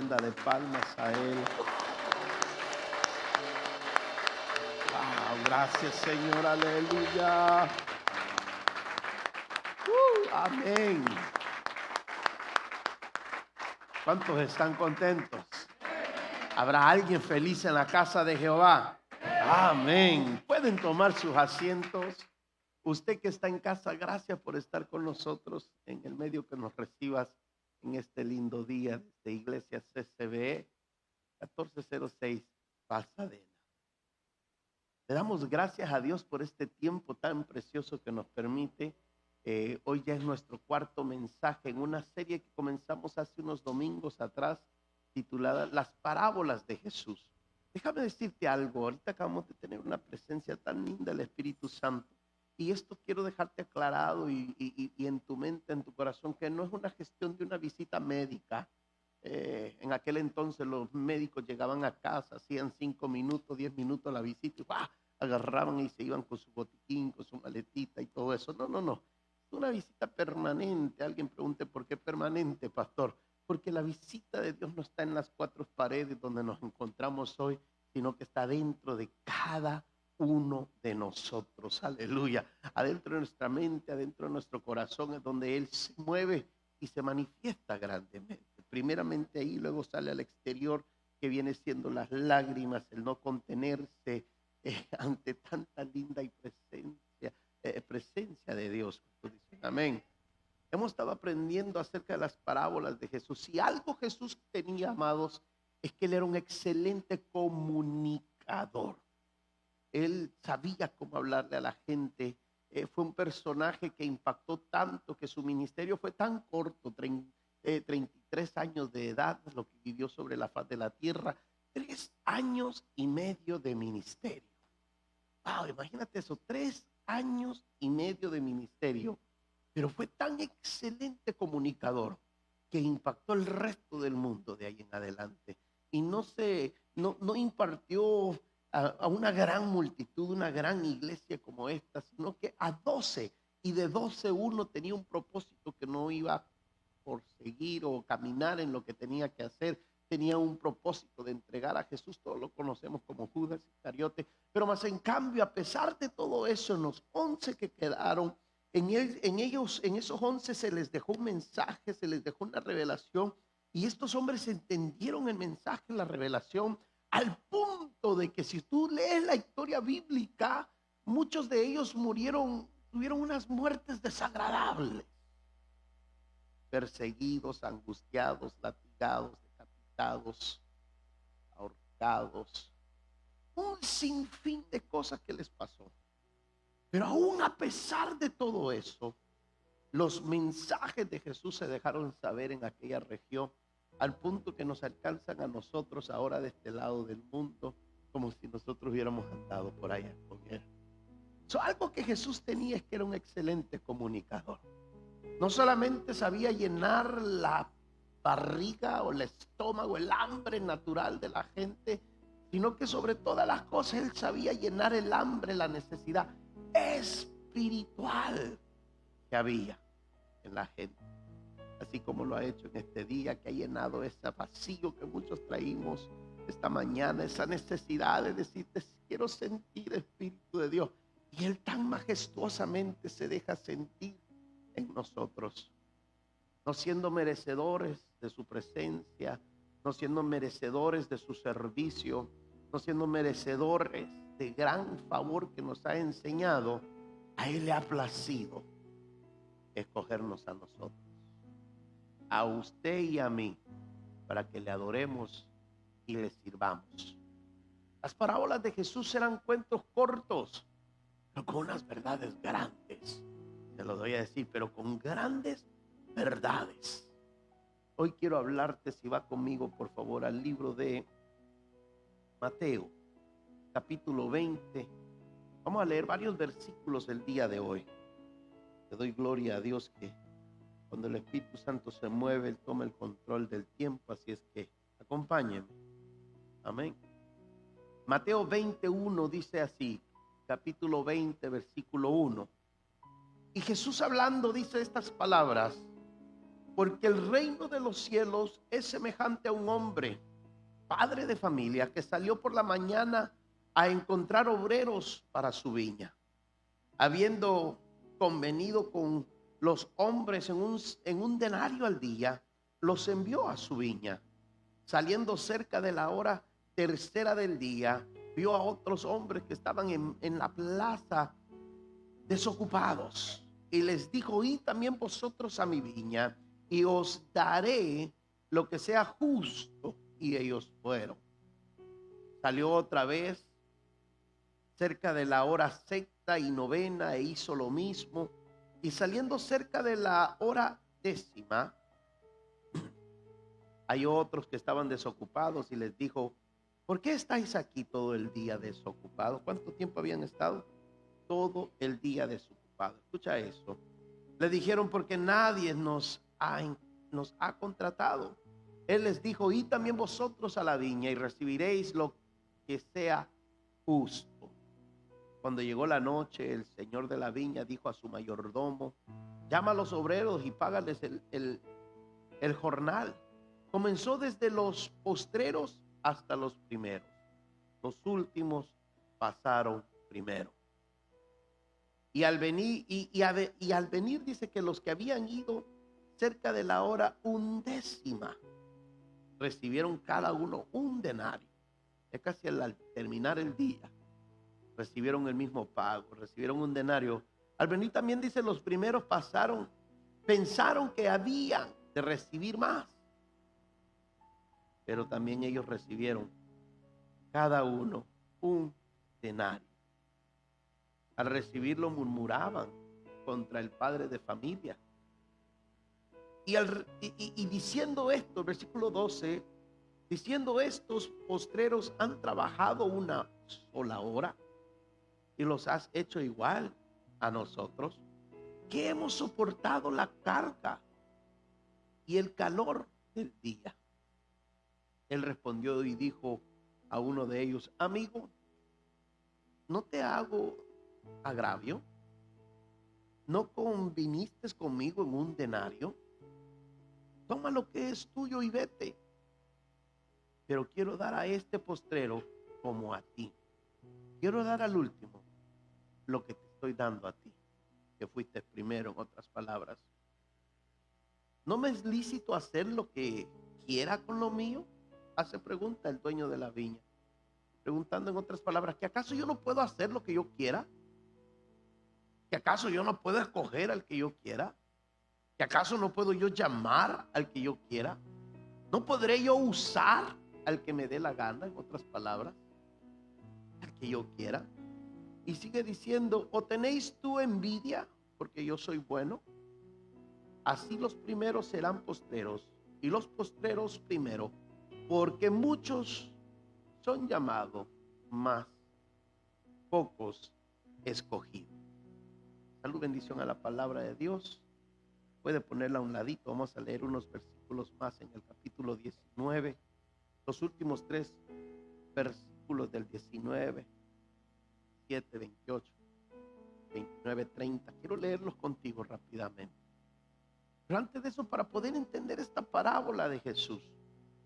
ofrenda de palmas a Él. Wow, gracias Señor, aleluya. Amén. ¿Cuántos están contentos? ¿Habrá alguien feliz en la casa de Jehová? Amén. Pueden tomar sus asientos. Usted que está en casa, gracias por estar con nosotros en el medio que nos recibas en este lindo día de Iglesia CCBE 1406 Pasadena. Le damos gracias a Dios por este tiempo tan precioso que nos permite. Hoy ya es nuestro cuarto mensaje en una serie que comenzamos hace unos domingos atrás, titulada Las Parábolas de Jesús. Déjame decirte algo, ahorita acabamos de tener una presencia tan linda del Espíritu Santo. Y esto quiero dejarte aclarado y en tu mente, en tu corazón, que no es una gestión de una visita médica. En aquel entonces los médicos llegaban a casa, hacían 5 minutos, 10 minutos la visita y agarraban y se iban con su botiquín, con su maletita y todo eso. No. Es una visita permanente. Alguien pregunte, ¿por qué permanente, pastor? Porque la visita de Dios no está en las 4 paredes donde nos encontramos hoy, sino que está dentro de cada uno de nosotros, aleluya, adentro de nuestra mente, adentro de nuestro corazón es donde Él se mueve y se manifiesta grandemente. Primeramente ahí, luego sale al exterior, que viene siendo las lágrimas, el no contenerse ante tanta linda y presencia de Dios. Amén. Hemos estado aprendiendo acerca de las parábolas de Jesús, y algo Jesús tenía, amados, es que Él era un excelente comunicador. Él sabía cómo hablarle a la gente. Fue un personaje que impactó tanto que su ministerio fue tan corto, 33 años de edad, lo que vivió sobre la faz de la tierra, 3 años y medio de ministerio. Wow, imagínate eso, 3 años y medio de ministerio, pero fue tan excelente comunicador que impactó el resto del mundo de ahí en adelante. Y no impartió a una gran multitud, una gran iglesia como esta, sino que a 12, y de 12 uno tenía un propósito que no iba por seguir o caminar en lo que tenía que hacer. Tenía un propósito de entregar a Jesús. Todos lo conocemos como Judas Iscariote, pero más en cambio, a pesar de todo eso, en los 11 que quedaron, en esos 11 se les dejó un mensaje, se les dejó una revelación, y estos hombres entendieron el mensaje, la revelación, al punto de que si tú lees la historia bíblica, muchos de ellos tuvieron unas muertes desagradables, perseguidos, angustiados, latigados, decapitados, ahorcados, un sinfín de cosas que les pasó. Pero aún a pesar de todo eso, los mensajes de Jesús se dejaron saber en aquella región, al punto que nos alcanzan a nosotros ahora de este lado del mundo, como si nosotros hubiéramos andado por allá con Él. Algo que Jesús tenía es que era un excelente comunicador. No solamente sabía llenar la barriga o el estómago, el hambre natural de la gente, sino que sobre todas las cosas Él sabía llenar el hambre, la necesidad espiritual que había en la gente, así como lo ha hecho en este día, que ha llenado ese vacío que muchos traímos esta mañana, esa necesidad de decirte, quiero sentir el Espíritu de Dios, y Él tan majestuosamente se deja sentir en nosotros, no siendo merecedores de su presencia, no siendo merecedores de su servicio, no siendo merecedores de gran favor que nos ha enseñado. A Él le ha placido escogernos a nosotros, a usted y a mí, para que le adoremos y le sirvamos. Las parábolas de Jesús eran cuentos cortos, pero con unas verdades grandes. Te lo doy a decir, pero con grandes verdades. Hoy quiero hablarte, si va conmigo por favor, al libro de Mateo, capítulo 20. Vamos a leer varios versículos el día de hoy. Te doy gloria a Dios que cuando el Espíritu Santo se mueve, Él toma el control del tiempo, así es que acompáñenme. Amén. Mateo 21 dice así, capítulo 20, versículo 1. Y Jesús hablando dice estas palabras: porque el reino de los cielos es semejante a un hombre, padre de familia, que salió por la mañana a encontrar obreros para su viña. Habiendo convenido con los hombres en un denario al día, los envió a su viña. Saliendo cerca de la hora tercera del día, vio a otros hombres que estaban en la plaza desocupados, y les dijo: id también vosotros a mi viña, y os daré lo que sea justo. Y ellos fueron. Salió otra vez cerca de la hora sexta y novena, e hizo lo mismo. Y saliendo cerca de la hora décima, hay otros que estaban desocupados, y les dijo: ¿por qué estáis aquí todo el día desocupados? ¿Cuánto tiempo habían estado? Todo el día desocupados. Escucha eso. Le dijeron: porque nadie nos ha contratado. Él les dijo: id también vosotros a la viña, y recibiréis lo que sea justo. Cuando llegó la noche, el señor de la viña dijo a su mayordomo: llama a los obreros y págales el jornal. Comenzó desde los postreros hasta los primeros. Los últimos pasaron primero. Y al venir, al venir dice que los que habían ido cerca de la hora undécima recibieron cada uno un denario. Es casi al terminar el día recibieron el mismo pago, recibieron un denario. Al venir también dice: los primeros pensaron que habían de recibir más, pero también ellos recibieron cada uno un denario. Al recibirlo murmuraban contra el padre de familia. Y diciendo esto, versículo 12, diciendo: estos postreros han trabajado una sola hora y los has hecho igual a nosotros, que hemos soportado la carga y el calor del día. Él respondió y dijo a uno de ellos: amigo, ¿no te hago agravio? ¿No conviniste conmigo en un denario? Toma lo que es tuyo y vete. Pero quiero dar a este postrero como a ti. Quiero dar al último lo que te estoy dando a ti, que fuiste primero. En otras palabras, ¿no me es lícito hacer lo que quiera con lo mío? Hace pregunta el dueño de la viña, preguntando en otras palabras: ¿que acaso yo no puedo hacer lo que yo quiera? ¿Que acaso yo no puedo escoger al que yo quiera? ¿Que acaso no puedo yo llamar al que yo quiera? ¿No podré yo usar al que me dé la gana? En otras palabras, al que yo quiera. Y sigue diciendo: ¿o tenéis tú envidia porque yo soy bueno? Así los primeros serán postreros, y los postreros primero, porque muchos son llamados, mas pocos escogidos. Salud, bendición a la palabra de Dios. Puede ponerla a un ladito. Vamos a leer unos versículos más en el capítulo 19. Los últimos 3 versículos del 19, 7, 28, 29, 30. Quiero leerlos contigo rápidamente. Pero antes de eso, para poder entender esta parábola de Jesús,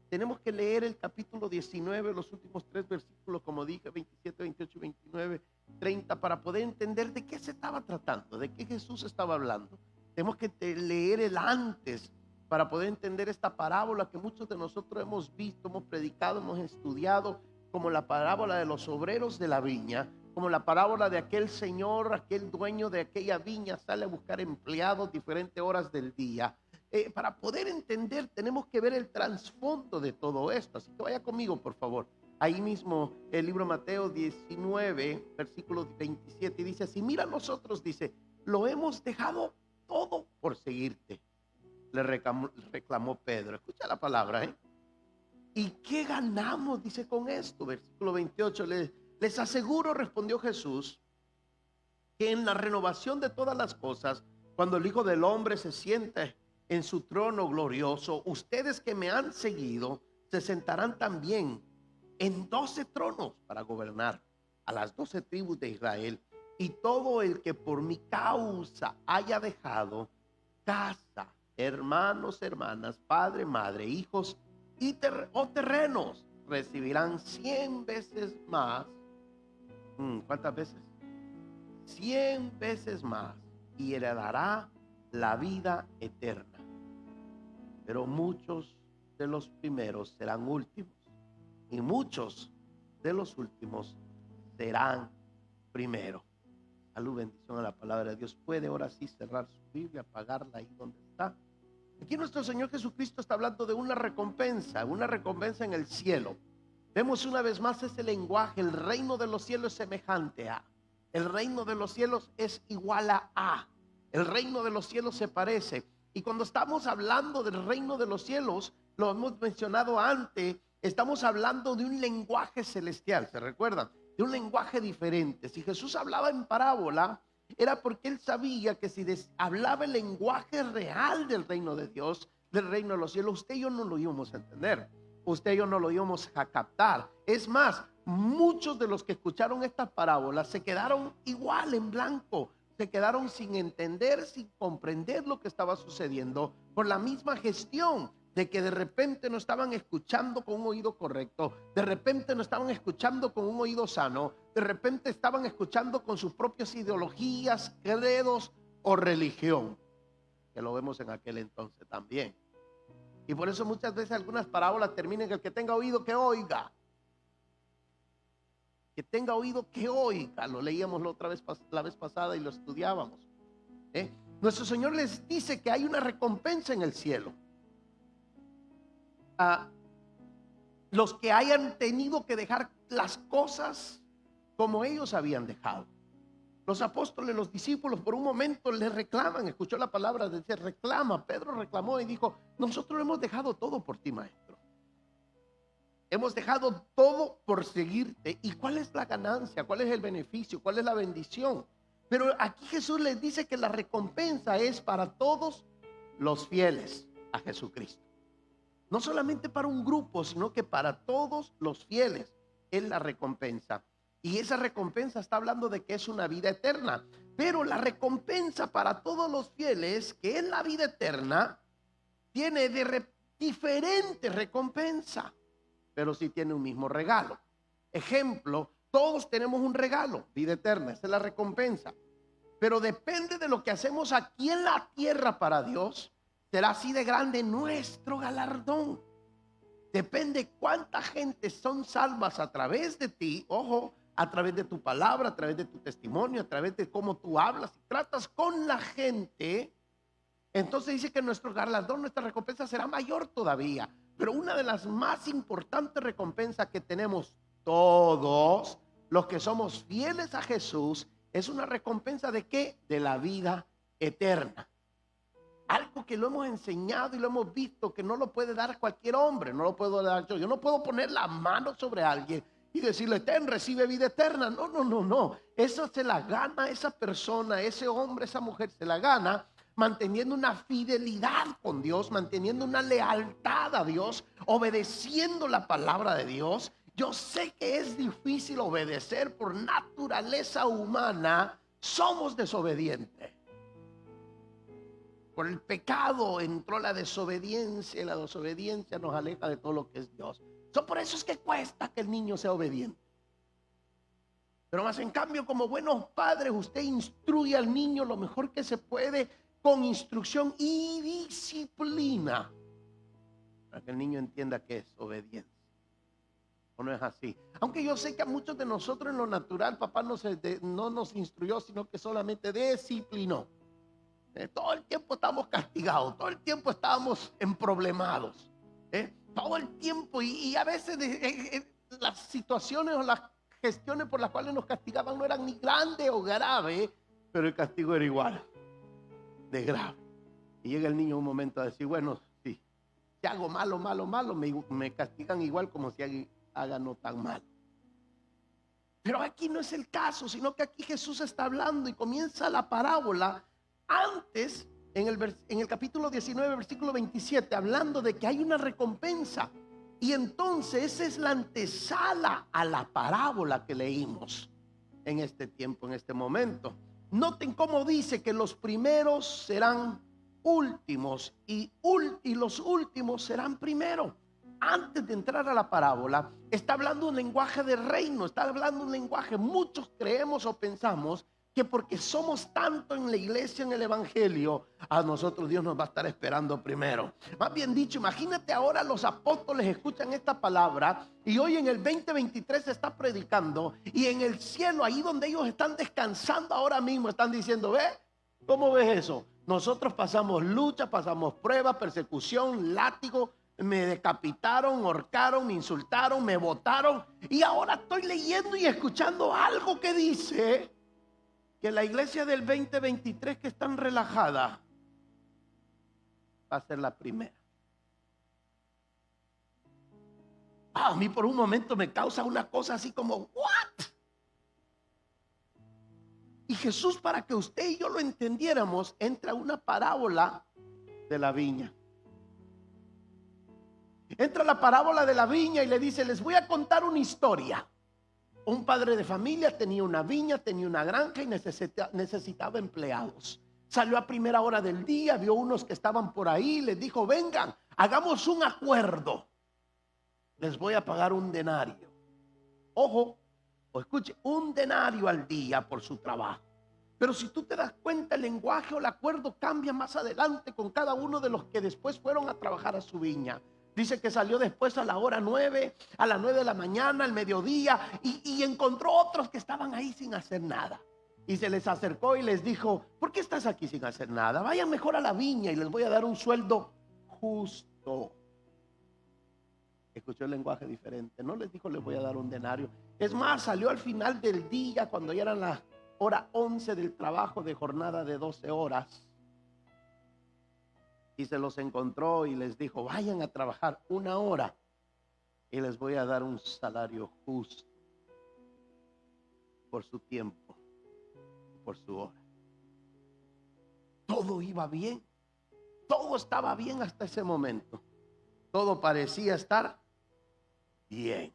tenemos que leer el capítulo 19, los últimos 3 versículos, como dije, 27, 28, 29, 30, para poder entender de qué se estaba tratando, de qué Jesús estaba hablando. Tenemos que leer el antes para poder entender esta parábola que muchos de nosotros hemos visto, hemos predicado, hemos estudiado, como la parábola de los obreros de la viña, como la parábola de aquel señor, aquel dueño de aquella viña sale a buscar empleados diferentes horas del día. Para poder entender tenemos que ver el trasfondo de todo esto. Así que vaya conmigo, por favor. Ahí mismo el libro de Mateo 19, versículo 27, dice así: mira, nosotros, dice, lo hemos dejado todo por seguirte. Le reclamó Pedro. Escucha la palabra, ¿eh? ¿Y qué ganamos? Dice con esto. Versículo 28, les aseguro, respondió Jesús, que en la renovación de todas las cosas, cuando el Hijo del Hombre se siente en su trono glorioso, ustedes que me han seguido se sentarán también en 12 tronos para gobernar a las 12 tribus de Israel. Y todo el que por mi causa haya dejado casa, hermanos, hermanas, padre, madre, hijos o terrenos, recibirán 100 veces más. ¿Cuántas veces? 100 veces más, y heredará la vida eterna. Pero muchos de los primeros serán últimos, y muchos de los últimos serán primeros. Salud, bendición a la palabra de Dios. Puede ahora sí cerrar su Biblia, apagarla ahí donde está. Aquí nuestro Señor Jesucristo está hablando de una recompensa en el cielo. Vemos una vez más ese lenguaje: el reino de los cielos es semejante a, el reino de los cielos es igual a, el reino de los cielos se parece. Y cuando estamos hablando del reino de los cielos, lo hemos mencionado antes, estamos hablando de un lenguaje celestial, ¿se recuerdan? De un lenguaje diferente. Si Jesús hablaba en parábola, era porque él sabía que si hablaba el lenguaje real del reino de Dios, del reino de los cielos, usted y yo no lo íbamos a entender, usted y yo no lo íbamos a captar. Es más, muchos de los que escucharon estas parábolas se quedaron igual en blanco, se quedaron sin entender, sin comprender lo que estaba sucediendo, por la misma gestión de que de repente no estaban escuchando con un oído correcto, de repente no estaban escuchando con un oído sano, de repente estaban escuchando con sus propias ideologías, credos o religión, que lo vemos en aquel entonces también. Y por eso muchas veces algunas parábolas terminan en: el que tenga oído que oiga. Que tenga oído que oiga. Lo leíamos la vez pasada y lo estudiábamos. Nuestro Señor les dice que hay una recompensa en el cielo. Los que hayan tenido que dejar las cosas como ellos habían dejado. Los apóstoles, los discípulos, por un momento le reclaman. Escuchó la palabra de Dios, reclama. Pedro reclamó y dijo: nosotros hemos dejado todo por ti, maestro. Hemos dejado todo por seguirte. ¿Y cuál es la ganancia? ¿Cuál es el beneficio? ¿Cuál es la bendición? Pero aquí Jesús les dice que la recompensa es para todos los fieles a Jesucristo. No solamente para un grupo, sino que para todos los fieles es la recompensa. Y esa recompensa está hablando de que es una vida eterna. Pero la recompensa para todos los fieles, que es la vida eterna, tiene diferente recompensa, pero sí tiene un mismo regalo. Ejemplo, todos tenemos un regalo, vida eterna, esa es la recompensa. Pero depende de lo que hacemos aquí en la tierra para Dios, será así de grande nuestro galardón. Depende cuánta gente son salvas a través de ti, ojo, a través de tu palabra, a través de tu testimonio, a través de cómo tú hablas y tratas con la gente. Entonces dice que nuestro galardón, nuestra recompensa será mayor todavía. Pero una de las más importantes recompensas que tenemos todos los que somos fieles a Jesús es una recompensa ¿de qué? De la vida eterna. Algo que lo hemos enseñado y lo hemos visto que no lo puede dar cualquier hombre, no lo puedo dar yo. Yo no puedo poner la mano sobre alguien y decirle: ten, recibe vida eterna. No. Eso se la gana esa persona, ese hombre, esa mujer, se la gana manteniendo una fidelidad con Dios, manteniendo una lealtad a Dios, obedeciendo la palabra de Dios. Yo sé que es difícil obedecer por naturaleza humana, somos desobedientes. Por el pecado entró la desobediencia, y la desobediencia nos aleja de todo lo que es Dios. Por eso es que cuesta que el niño sea obediente. Pero más en cambio, como buenos padres, usted instruye al niño lo mejor que se puede, con instrucción y disciplina, para que el niño entienda que es obediencia. ¿O no es así? Aunque yo sé que a muchos de nosotros en lo natural papá no nos instruyó, sino que solamente disciplinó. Todo el tiempo estamos castigados, todo el tiempo estábamos emproblemados, todo el tiempo, y a veces las situaciones o las gestiones por las cuales nos castigaban no eran ni grandes o graves, pero el castigo era igual de grave. Y llega el niño un momento a decir: bueno, sí, si hago malo, me castigan igual como si haga no tan mal. Pero aquí no es el caso, sino que aquí Jesús está hablando y comienza la parábola antes, en el capítulo 19, versículo 27, hablando de que hay una recompensa. Y entonces esa es la antesala a la parábola que leímos en este tiempo, en este momento. Noten cómo dice que los primeros serán últimos y los últimos serán primero. Antes de entrar a la parábola, está hablando un lenguaje de reino, está hablando un lenguaje. Muchos creemos o pensamos que porque somos tanto en la iglesia, en el evangelio, a nosotros Dios nos va a estar esperando primero. Más bien dicho, imagínate ahora los apóstoles escuchan esta palabra y hoy en el 2023 se está predicando y en el cielo, ahí donde ellos están descansando ahora mismo, están diciendo, ¿ve? ¿Cómo ves eso? Nosotros pasamos lucha, pasamos pruebas, persecución, látigo, me decapitaron, ahorcaron, me insultaron, me botaron y ahora estoy leyendo y escuchando algo que dice que la iglesia del 2023 que es tan relajada va a ser la primera. A mí por un momento me causa una cosa así como ¿what? Y Jesús, para que usted y yo lo entendiéramos, entra una parábola de la viña. Entra la parábola de la viña y le dice, les voy a contar una historia. Un padre de familia tenía una viña, tenía una granja y necesitaba empleados. Salió a primera hora del día, vio unos que estaban por ahí, les dijo, vengan, hagamos un acuerdo. Les voy a pagar un denario. Ojo, o escuche, un denario al día por su trabajo. Pero si tú te das cuenta, el lenguaje o el acuerdo cambia más adelante con cada uno de los que después fueron a trabajar a su viña. Dice que salió después a la hora 9, a las 9 de la mañana, al mediodía, y encontró otros que estaban ahí sin hacer nada. Y se les acercó y les dijo, ¿por qué estás aquí sin hacer nada? Vayan mejor a la viña y les voy a dar un sueldo justo. Escuchó el lenguaje diferente. No les dijo, les voy a dar un denario. Es más, salió al final del día, cuando ya eran las hora 11 del trabajo de jornada de 12 horas. Y se los encontró y les dijo, vayan a trabajar 1 hora y les voy a dar un salario justo por su tiempo, por su hora. Todo iba bien, todo estaba bien hasta ese momento. Todo parecía estar bien.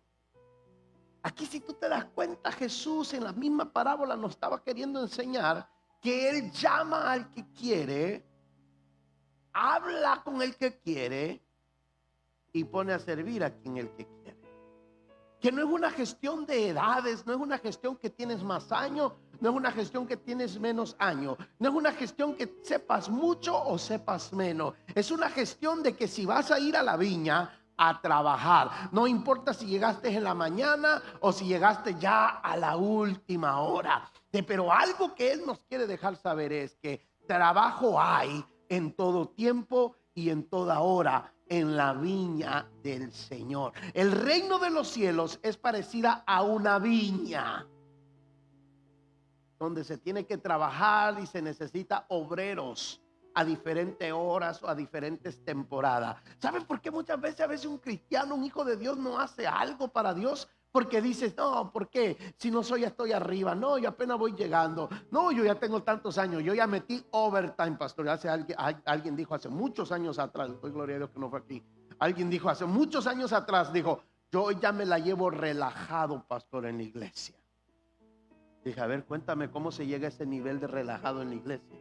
Aquí, si tú te das cuenta, Jesús en la misma parábola nos estaba queriendo enseñar que Él llama al que quiere, habla con el que quiere y pone a servir a quien el que quiere. Que no es una gestión de edades, no es una gestión que tienes más años, no es una gestión que tienes menos años, no es una gestión que sepas mucho o sepas menos. Es una gestión de que si vas a ir a la viña a trabajar, no importa si llegaste en la mañana o si llegaste ya a la última hora. Pero algo que Él nos quiere dejar saber es que trabajo hay en todo tiempo y en toda hora en la viña del Señor. El reino de los cielos es parecida a una viña donde se tiene que trabajar y se necesita obreros a diferentes horas o a diferentes temporadas. ¿Saben por qué muchas veces a veces un cristiano, un hijo de Dios no hace algo para Dios? Porque dices, no, ¿por qué? Si no soy, ya estoy arriba. No, yo apenas voy llegando. No, yo ya tengo tantos años. Yo ya metí overtime, pastor. Alguien dijo hace muchos años atrás, doy gloria a Dios que no fue aquí. Alguien dijo hace muchos años atrás, dijo, yo ya me la llevo relajado, pastor, en la iglesia. Dije, a ver, cuéntame cómo se llega a ese nivel de relajado en la iglesia.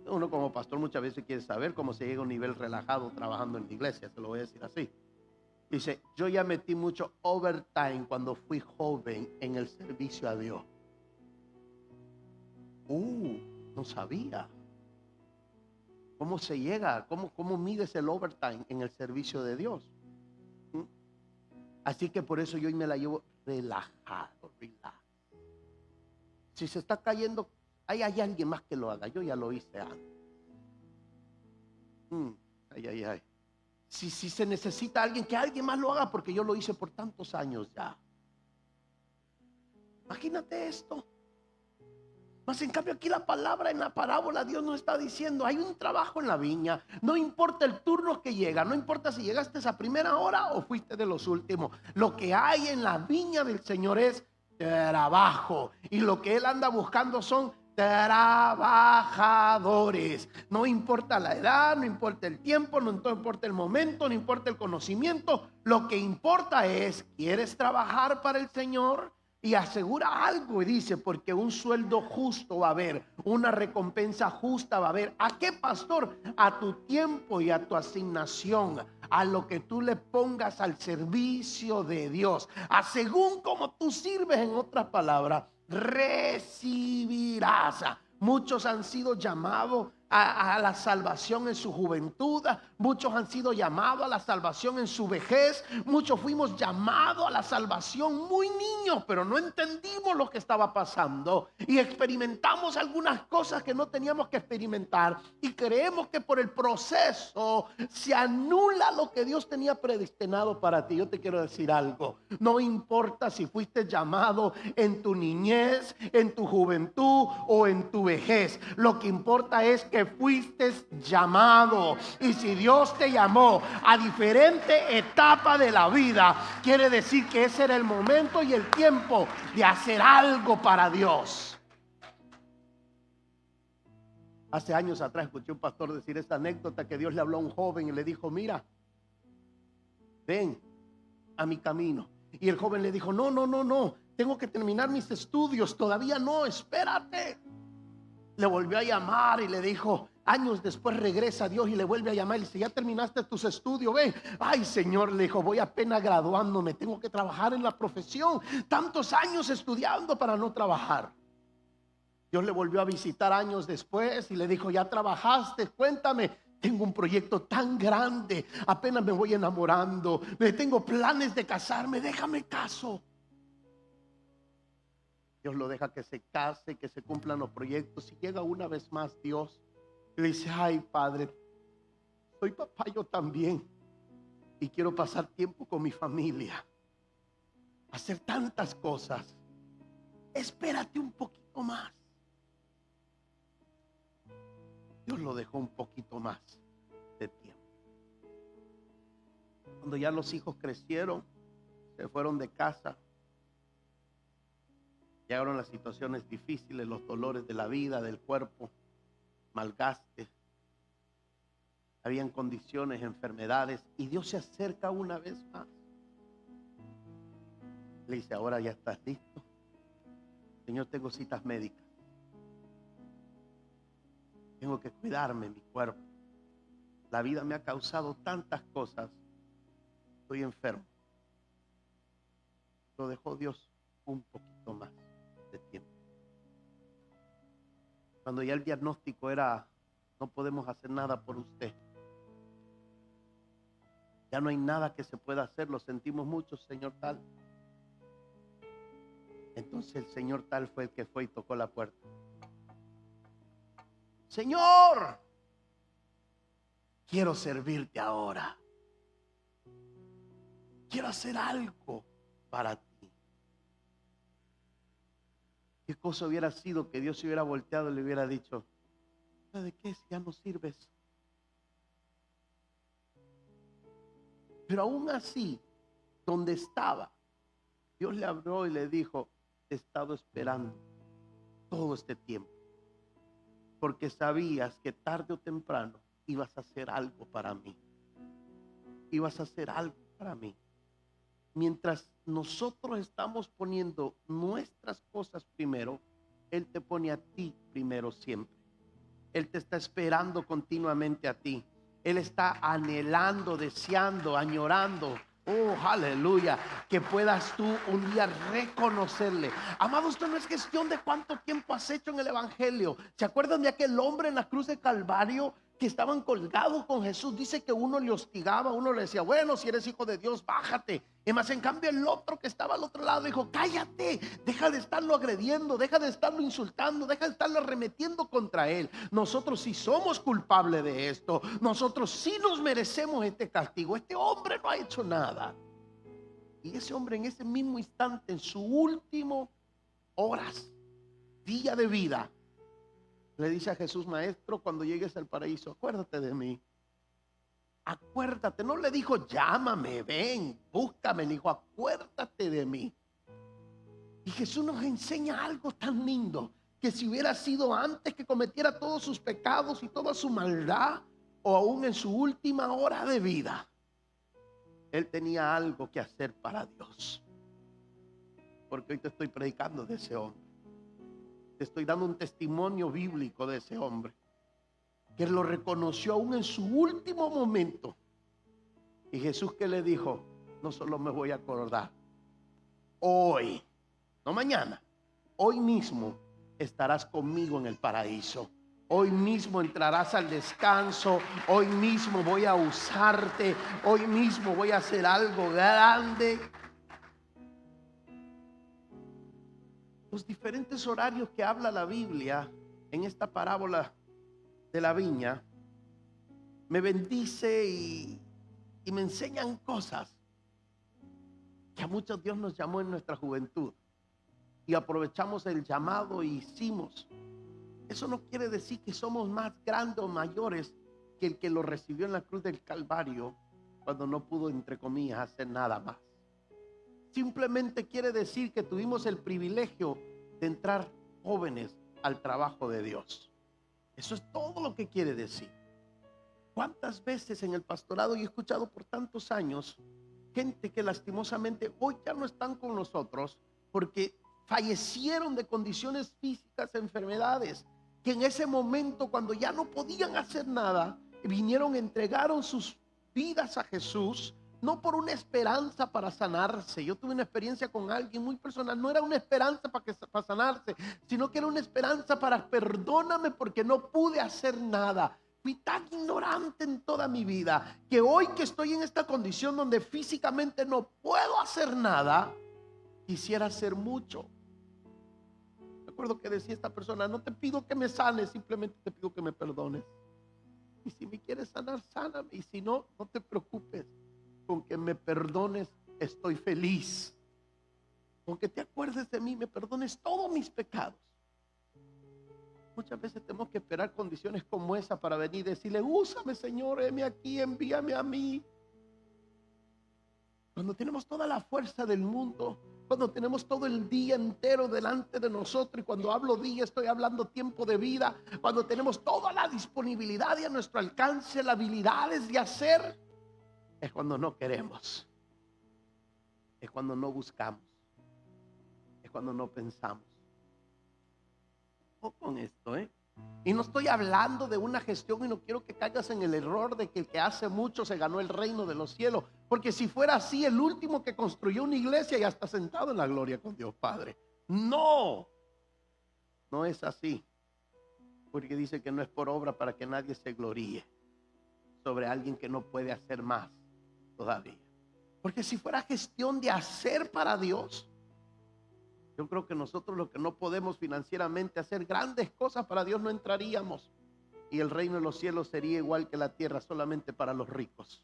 Uno como pastor muchas veces quiere saber cómo se llega a un nivel relajado trabajando en la iglesia. Se lo voy a decir así. Dice, yo ya metí mucho overtime cuando fui joven en el servicio a Dios. No sabía. ¿Cómo se llega? ¿Cómo mides el overtime en el servicio de Dios? Así que por eso yo hoy me la llevo relajado, relax. Si se está cayendo, hay alguien más que lo haga. Yo ya lo hice antes. Si se necesita alguien, que alguien más lo haga, porque yo lo hice por tantos años ya. Imagínate esto. Mas en cambio aquí la palabra, en la parábola, Dios nos está diciendo, hay un trabajo en la viña. No importa el turno que llega, no importa si llegaste a primera hora o fuiste de los últimos. Lo que hay en la viña del Señor es trabajo. Y lo que Él anda buscando son trabajadores. No importa la edad, no importa el tiempo, no importa el momento, no importa el conocimiento. Lo que importa es, ¿quieres trabajar para el Señor? Y asegura algo y dice, porque un sueldo justo va a haber, una recompensa justa va a haber. ¿A qué, pastor? A tu tiempo y a tu asignación, a lo que tú le pongas al servicio de Dios. A según como tú sirves, en otras palabras, recibirás. Muchos han sido llamados a la salvación en su juventud. Muchos han sido llamados a la salvación en su vejez. Muchos fuimos llamados a la salvación muy niños, pero no entendimos lo que estaba pasando y experimentamos algunas cosas que no teníamos que experimentar, y creemos que por el proceso se anula lo que Dios tenía predestinado para ti. Yo te quiero decir algo: no importa si fuiste llamado en tu niñez, en tu juventud o en tu vejez. Lo que importa es que fuiste llamado, y si Dios te llamó a diferente etapa de la vida, quiere decir que ese era el momento y el tiempo de hacer algo para Dios. Hace años atrás escuché un pastor decir esta anécdota, que Dios le habló a un joven y le dijo: mira, ven a mi camino. Y el joven le dijo: no, tengo que terminar mis estudios, todavía no, espérate. Le volvió a llamar y le dijo, años después regresa a Dios y le vuelve a llamar y le dice: ya terminaste tus estudios, ven. Ay, Señor, le dijo, voy apenas graduándome, tengo que trabajar en la profesión, tantos años estudiando para no trabajar. Dios le volvió a visitar años después y le dijo: ya trabajaste, cuéntame. Tengo un proyecto tan grande, apenas me voy enamorando, tengo planes de casarme, déjame caso. Dios lo deja que se case, que se cumplan los proyectos, y llega una vez más Dios y le dice: ay, padre, soy papá yo también, y quiero pasar tiempo con mi familia, hacer tantas cosas, espérate un poquito más. Dios lo dejó un poquito más de tiempo. Cuando ya los hijos crecieron, se fueron de casa, llegaron las situaciones difíciles, los dolores de la vida, del cuerpo, malgaste, habían condiciones, enfermedades, y Dios se acerca una vez más. Le dice: ahora ya estás listo. Señor, tengo citas médicas, tengo que cuidarme mi cuerpo, la vida me ha causado tantas cosas, estoy enfermo. Lo dejó Dios un poquito más de tiempo. Cuando ya el diagnóstico era: no podemos hacer nada por usted, ya no hay nada que se pueda hacer, lo sentimos mucho, señor tal. Entonces el señor tal fue el que fue y tocó la puerta. Señor, quiero servirte ahora, quiero hacer algo para ti. ¿Qué cosa hubiera sido que Dios se hubiera volteado y le hubiera dicho: ¿de qué si ya no sirves? Pero aún así, donde estaba, Dios le habló y le dijo: te he estado esperando todo este tiempo, porque sabías que tarde o temprano ibas a hacer algo para mí. Ibas a hacer algo para mí. Mientras nosotros estamos poniendo nuestras cosas primero, Él te pone a ti primero siempre. Él te está esperando continuamente a ti. Él está anhelando, deseando, añorando. Oh, aleluya, que puedas tú un día reconocerle. Amado, esto no es cuestión de cuánto tiempo has hecho en el evangelio. ¿Se acuerdan de aquel hombre en la cruz de Calvario que estaban colgados con Jesús? Dice que uno le hostigaba, uno le decía: bueno, si eres hijo de Dios, bájate. Y más, en cambio, el otro que estaba al otro lado dijo: cállate, deja de estarlo agrediendo, deja de estarlo insultando, deja de estarlo arremetiendo contra él. Nosotros sí somos culpables de esto, nosotros sí nos merecemos este castigo. Este hombre no ha hecho nada. Y ese hombre, en ese mismo instante, en su último horas, día de vida, le dice a Jesús: maestro, cuando llegues al paraíso, acuérdate de mí. Acuérdate. No le dijo: llámame, ven, búscame. Le dijo: acuérdate de mí. Y Jesús nos enseña algo tan lindo, que si hubiera sido antes que cometiera todos sus pecados y toda su maldad, o aún en su última hora de vida, Él tenía algo que hacer para Dios. porque hoy te estoy predicando de ese hombre. Te estoy dando un testimonio bíblico de ese hombre, que lo reconoció aún en su último momento. Y Jesús, que le dijo: no solo me voy a acordar, hoy, no mañana, hoy mismo estarás conmigo en el paraíso. Hoy mismo entrarás al descanso. Hoy mismo voy a usarte. Hoy mismo voy a hacer algo grande. Los diferentes horarios que habla la Biblia en esta parábola de la viña me bendice y me enseñan cosas que a muchos Dios nos llamó en nuestra juventud y aprovechamos el llamado y hicimos. Eso no quiere decir que somos más grandes o mayores que el que lo recibió en la cruz del Calvario cuando no pudo, entre comillas, hacer nada más. Simplemente quiere decir que tuvimos el privilegio de entrar jóvenes al trabajo de Dios. Eso es todo lo que quiere decir. ¿Cuántas veces en el pastorado yo he escuchado por tantos años gente que lastimosamente hoy ya no están con nosotros porque fallecieron de condiciones físicas, enfermedades, que en ese momento, cuando ya no podían hacer nada, vinieron, entregaron sus vidas a Jesús, no por una esperanza para sanarse? Yo tuve una experiencia con alguien muy personal. No era una esperanza para sanarse, sino que era una esperanza para: perdóname porque no pude hacer nada. Fui tan ignorante en toda mi vida que hoy que estoy en esta condición donde físicamente no puedo hacer nada, quisiera hacer mucho. Recuerdo que decía esta persona: no te pido que me sanes, simplemente te pido que me perdones. Y si me quieres sanar, sáname. Y si no, no te preocupes. Con que me perdones, estoy feliz. Con que te acuerdes de mí, me perdones todos mis pecados. Muchas veces tenemos que esperar condiciones como esa para venir y decirle: úsame, Señor, heme aquí, envíame a mí. Cuando tenemos toda la fuerza del mundo, cuando tenemos todo el día entero delante de nosotros, y cuando hablo día estoy hablando tiempo de vida, cuando tenemos toda la disponibilidad y a nuestro alcance las habilidades de hacer, es cuando no queremos, es cuando no buscamos, es cuando no pensamos. O con esto, y no estoy hablando de una gestión, y no quiero que caigas en el error de que el que hace mucho se ganó el reino de los cielos, porque si fuera así, el último que construyó una iglesia ya está sentado en la gloria con Dios Padre. No, no es así, porque dice que no es por obra para que nadie se gloríe sobre alguien que no puede hacer más todavía. Porque si fuera gestión de hacer para Dios, yo creo que nosotros, los que no podemos financieramente hacer grandes cosas para Dios, no entraríamos. Y el reino de los cielos sería igual que la tierra, solamente para los ricos.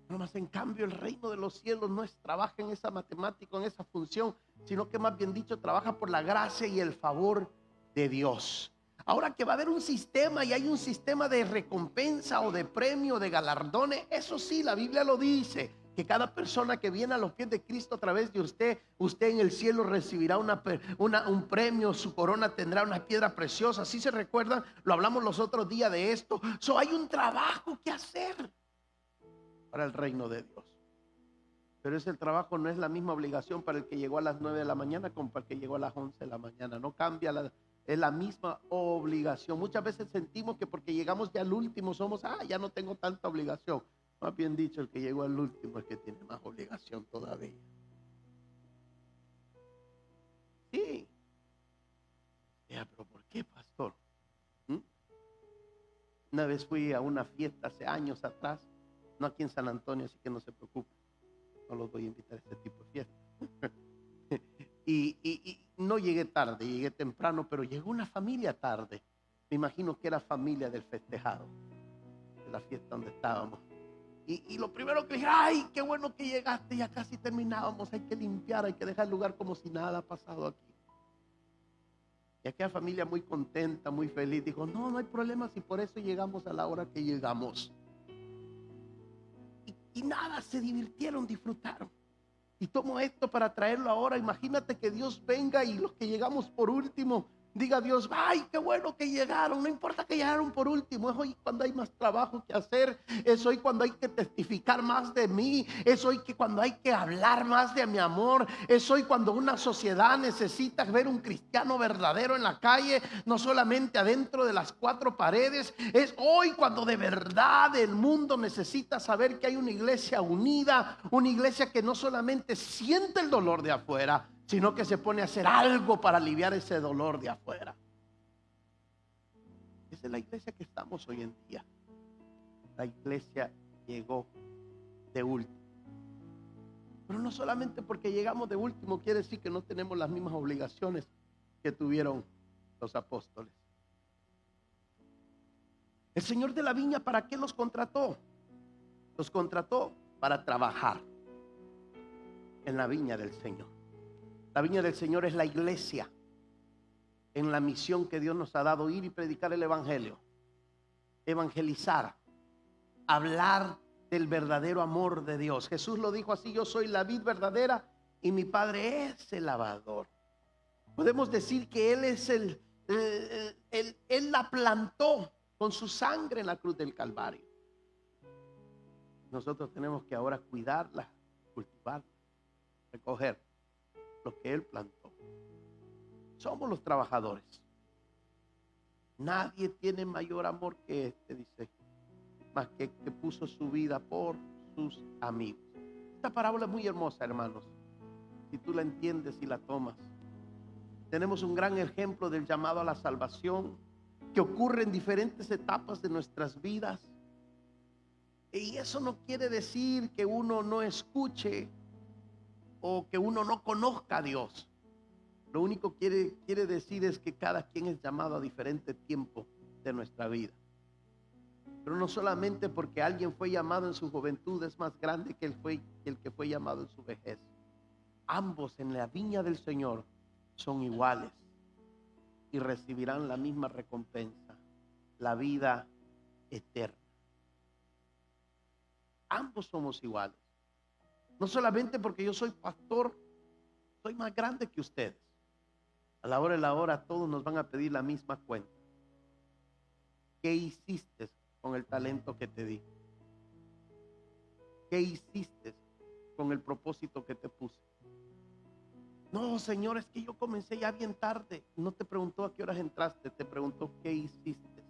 No más, en cambio, el reino de los cielos no trabaja en esa matemática, en esa función, sino que más bien dicho, trabaja por la gracia y el favor de Dios. Ahora que va a haber un sistema, y hay un sistema de recompensa o de premio, de galardones, eso sí, la Biblia lo dice, que cada persona que viene a los pies de Cristo a través de usted en el cielo recibirá un premio, su corona tendrá una piedra preciosa. ¿Sí se recuerdan? Lo hablamos los otros días de esto. Hay un trabajo que hacer para el reino de Dios. Pero ese trabajo no es la misma obligación para el que llegó a las 9 de la mañana como para el que llegó a las 11 de la mañana. No cambia, es la misma obligación. Muchas veces sentimos que porque llegamos ya al último somos, ya no tengo tanta obligación. Más bien dicho, el que llegó al último es que tiene más obligación todavía. Sí. Pero ¿por qué, pastor? Una vez fui a una fiesta hace años atrás, no aquí en San Antonio, así que no se preocupe, no los voy a invitar a este tipo de fiesta. y no llegué tarde, llegué temprano, pero llegó una familia tarde. Me imagino que era familia del festejado, de la fiesta donde estábamos. Y lo primero que dije: ay, qué bueno que llegaste, ya casi terminábamos, hay que limpiar, hay que dejar el lugar como si nada ha pasado aquí. Y aquella familia muy contenta, muy feliz, dijo: no hay problema, si por eso llegamos a la hora que llegamos. Y nada, se divirtieron, disfrutaron. Y tomo esto para traerlo ahora. Imagínate que Dios venga y los que llegamos por último Diga a Dios, ay, qué bueno que llegaron. No importa que llegaron por último. Es hoy cuando hay más trabajo que hacer. Es hoy cuando hay que testificar más de mí. Es hoy cuando hay que hablar más de mi amor. Es hoy cuando una sociedad necesita ver un cristiano verdadero en la calle, no solamente adentro de las cuatro paredes. Es hoy cuando de verdad el mundo necesita saber que hay una iglesia unida, una iglesia que no solamente siente el dolor de afuera, sino que se pone a hacer algo para aliviar ese dolor de afuera. Esa es la iglesia que estamos hoy en día. La iglesia llegó de último. Pero no solamente porque llegamos de último quiere decir que no tenemos las mismas obligaciones que tuvieron los apóstoles. El Señor de la viña, ¿para qué los contrató? Los contrató para trabajar en la viña del Señor. La viña del Señor es la iglesia en la misión que Dios nos ha dado: ir y predicar el evangelio, evangelizar, hablar del verdadero amor de Dios. Jesús lo dijo así: yo soy la vid verdadera y mi Padre es el labrador. Podemos decir que Él es Él la plantó con su sangre en la cruz del Calvario. Nosotros tenemos que ahora cuidarla, cultivarla, recoger lo que Él plantó. Somos los trabajadores. Nadie tiene mayor amor que este, dice, más que puso su vida por sus amigos. Esta parábola es muy hermosa, hermanos, si tú la entiendes y la tomas. Tenemos un gran ejemplo del llamado a la salvación que ocurre en diferentes etapas de nuestras vidas. Y eso no quiere decir que uno no escuche o que uno no conozca a Dios. Lo único que quiere decir es que cada quien es llamado a diferente tiempo de nuestra vida. Pero no solamente porque alguien fue llamado en su juventud es más grande que el que fue llamado en su vejez. Ambos en la viña del Señor son iguales y recibirán la misma recompensa, la vida eterna. Ambos somos iguales. No solamente porque yo soy pastor, soy más grande que ustedes. A la hora de la hora todos nos van a pedir la misma cuenta. ¿Qué hiciste con el talento que te di? ¿Qué hiciste con el propósito que te puse? No, Señor, es que yo comencé ya bien tarde. No te preguntó a qué horas entraste, te preguntó qué hiciste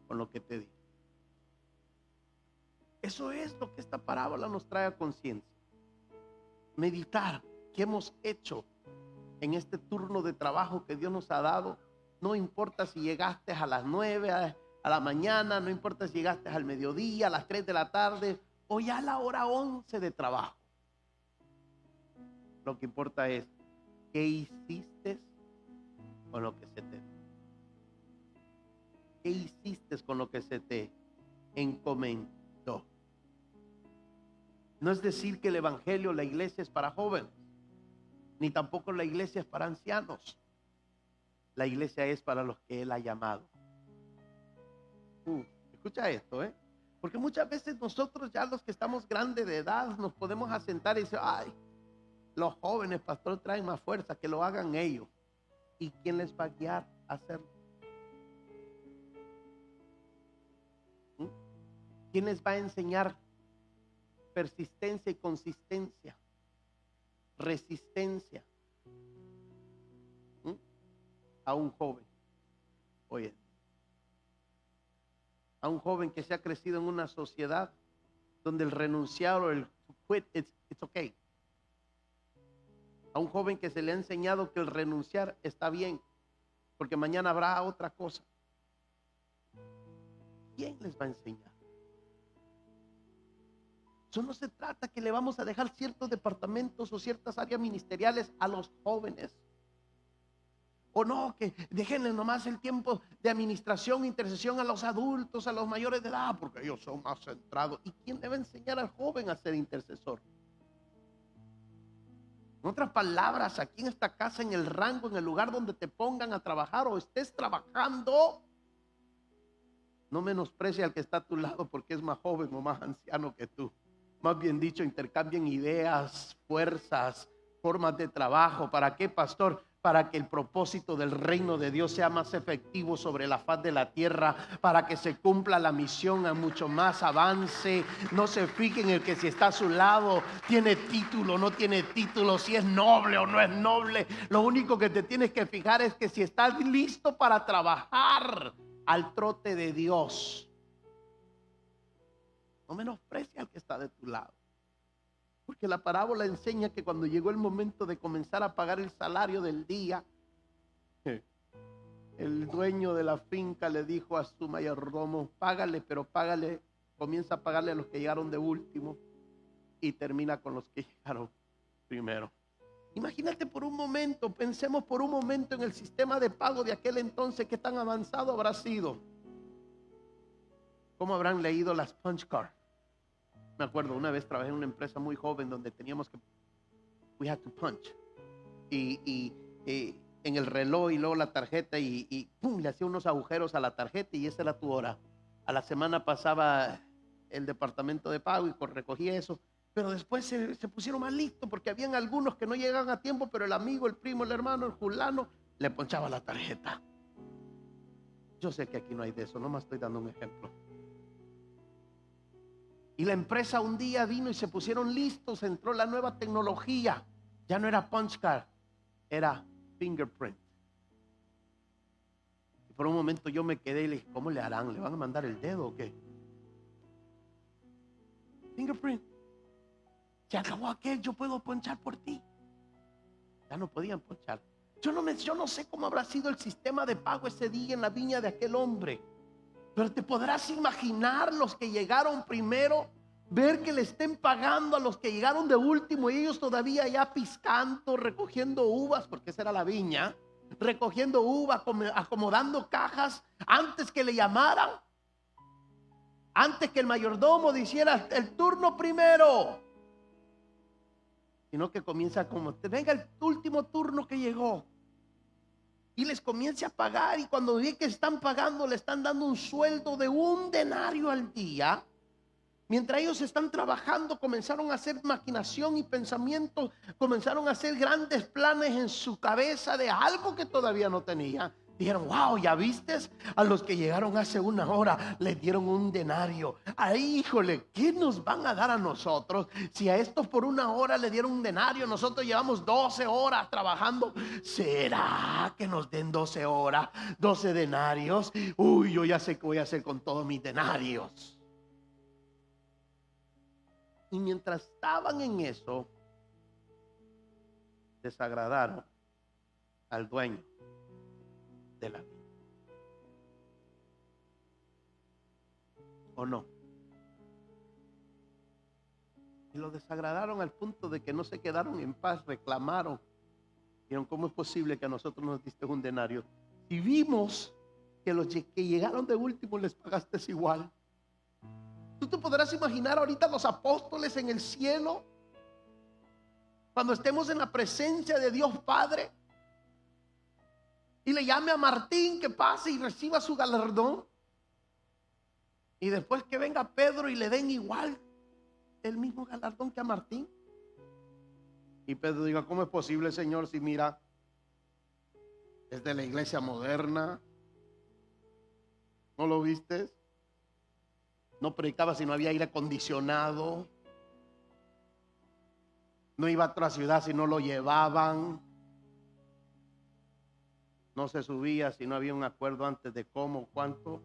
con lo que te di. Eso es lo que esta parábola nos trae a conciencia. Meditar qué hemos hecho en este turno de trabajo que Dios nos ha dado. No importa si llegaste a las 9 a la mañana, no importa si llegaste al mediodía, a las 3 de la tarde o ya a la hora 11 de trabajo. Lo que importa es qué hiciste con lo que se te dio. ¿Qué hiciste con lo que se te encomendó? No es decir que el evangelio, la iglesia es para jóvenes, ni tampoco la iglesia es para ancianos. La iglesia es para los que Él ha llamado. Escucha esto, porque muchas veces nosotros ya los que estamos grandes de edad nos podemos asentar y decir, ay, los jóvenes, pastor, traen más fuerza, que lo hagan ellos. ¿Y quién les va a guiar a hacerlo? ¿Quién les va a enseñar persistencia y consistencia? Resistencia a un joven. Oye, a un joven que se ha crecido en una sociedad donde el renunciar o el quit, it's okay. A un joven que se le ha enseñado que el renunciar está bien, porque mañana habrá otra cosa. ¿Quién les va a enseñar? Eso no se trata que le vamos a dejar ciertos departamentos o ciertas áreas ministeriales a los jóvenes. O no, que déjenle nomás el tiempo de administración, intercesión a los adultos, a los mayores de edad, porque ellos son más centrados. ¿Y quién le va a enseñar al joven a ser intercesor? En otras palabras, aquí en esta casa, en el rango, en el lugar donde te pongan a trabajar o estés trabajando, no menosprecia al que está a tu lado porque es más joven o más anciano que tú. Más bien dicho, intercambien ideas, fuerzas, formas de trabajo. ¿Para qué, pastor? para que el propósito del reino de Dios sea más efectivo sobre la faz de la tierra, para que se cumpla la misión a mucho más avance. No se fijen en el que si está a su lado tiene título, no tiene título, si es noble o no es noble. Lo único que te tienes que fijar es que si estás listo para trabajar al trote de Dios. No menosprecia al que está de tu lado. Porque la parábola enseña que cuando llegó el momento de comenzar a pagar el salario del día, el dueño de la finca le dijo a su mayordomo: págale, pero págale, comienza a pagarle a los que llegaron de último y termina con los que llegaron primero. Imagínate por un momento, pensemos por un momento en el sistema de pago de aquel entonces, qué tan avanzado habrá sido. ¿Cómo habrán leído las punch cards? Me acuerdo, una vez trabajé en una empresa muy joven donde teníamos que, we had to punch, y en el reloj y luego la tarjeta y pum, le hacía unos agujeros a la tarjeta y esa era tu hora. A la semana pasaba el departamento de pago y recogía eso, pero después se pusieron más listos porque habían algunos que no llegaban a tiempo, pero el amigo, el primo, el hermano, el fulano le ponchaba la tarjeta. Yo sé que aquí no hay de eso, nomás estoy dando un ejemplo. Y la empresa un día vino y se pusieron listos, entró la nueva tecnología. Ya no era punch card, era fingerprint. Y por un momento yo me quedé y le dije: ¿cómo le harán? ¿Le van a mandar el dedo o qué? Fingerprint. Se acabó aquel, yo puedo ponchar por ti. Ya no podían ponchar. Yo no sé cómo habrá sido el sistema de pago ese día en la viña de aquel hombre. Pero te podrás imaginar los que llegaron primero, ver que le estén pagando a los que llegaron de último y ellos todavía ya piscando, recogiendo uvas, porque esa era la viña, recogiendo uvas, acomodando cajas antes que le llamaran, antes que el mayordomo dijera el turno primero, sino que comienza como: venga el último turno que llegó. Y les comience a pagar, y cuando ve que están pagando, le están dando un sueldo de 1 denario al día. Mientras ellos están trabajando, comenzaron a hacer maquinación y pensamientos, comenzaron a hacer grandes planes en su cabeza de algo que todavía no tenía. Dijeron: wow, ¿ya vistes? A los que llegaron hace 1 hora les dieron 1 denario. Ay, híjole, ¿qué nos van a dar a nosotros? Si a estos por 1 hora le dieron 1 denario, nosotros llevamos 12 horas trabajando. ¿Será que nos den 12 horas, 12 denarios? Uy, yo ya sé qué voy a hacer con todos mis denarios. Y mientras estaban en eso, desagradaron al dueño de la viña. ¿O no? Y lo desagradaron al punto de que no se quedaron en paz, reclamaron. Dijeron: ¿cómo es posible que a nosotros nos diste 1 denario? Si vimos que los que llegaron de último les pagaste igual. Tú te podrás imaginar ahorita los apóstoles en el cielo, cuando estemos en la presencia de Dios Padre, y le llame a Martín que pase y reciba su galardón, y después que venga Pedro y le den igual el mismo galardón que a Martín. Y Pedro diga: ¿cómo es posible, Señor, si mira, es de la iglesia moderna? ¿No lo viste? No predicaba si no había aire acondicionado. No iba a otra ciudad si no lo llevaban. No se subía si no había un acuerdo antes de cómo, cuánto.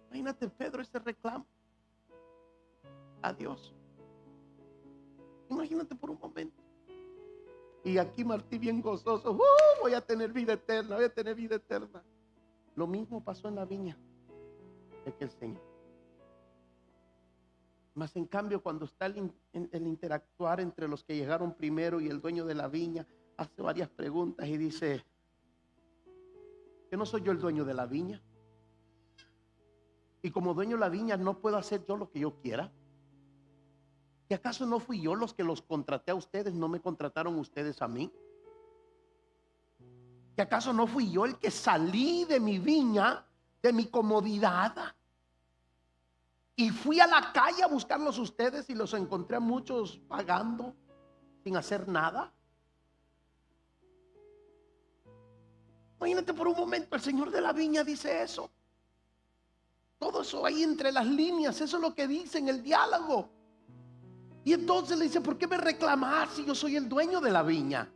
Imagínate Pedro ese reclamo a Dios. Imagínate por un momento. Y aquí Martín bien gozoso: voy a tener vida eterna, voy a tener vida eterna. Lo mismo pasó en la viña de aquel Señor. Mas en cambio, cuando está el interactuar entre los que llegaron primero y el dueño de la viña, hace varias preguntas y dice: ¿que no soy yo el dueño de la viña? Y como dueño de la viña, ¿no puedo hacer yo lo que yo quiera? ¿Y acaso no fui yo los que los contraté a ustedes? ¿No me contrataron ustedes a mí? ¿Y acaso no fui yo el que salí de mi viña, de mi comodidad, y fui a la calle a buscarlos ustedes y los encontré a muchos pagando sin hacer nada? Imagínate por un momento, el Señor de la viña dice eso. Todo eso ahí entre las líneas, eso es lo que dice en el diálogo. Y entonces le dice, ¿por qué me reclamas si yo soy el dueño de la viña?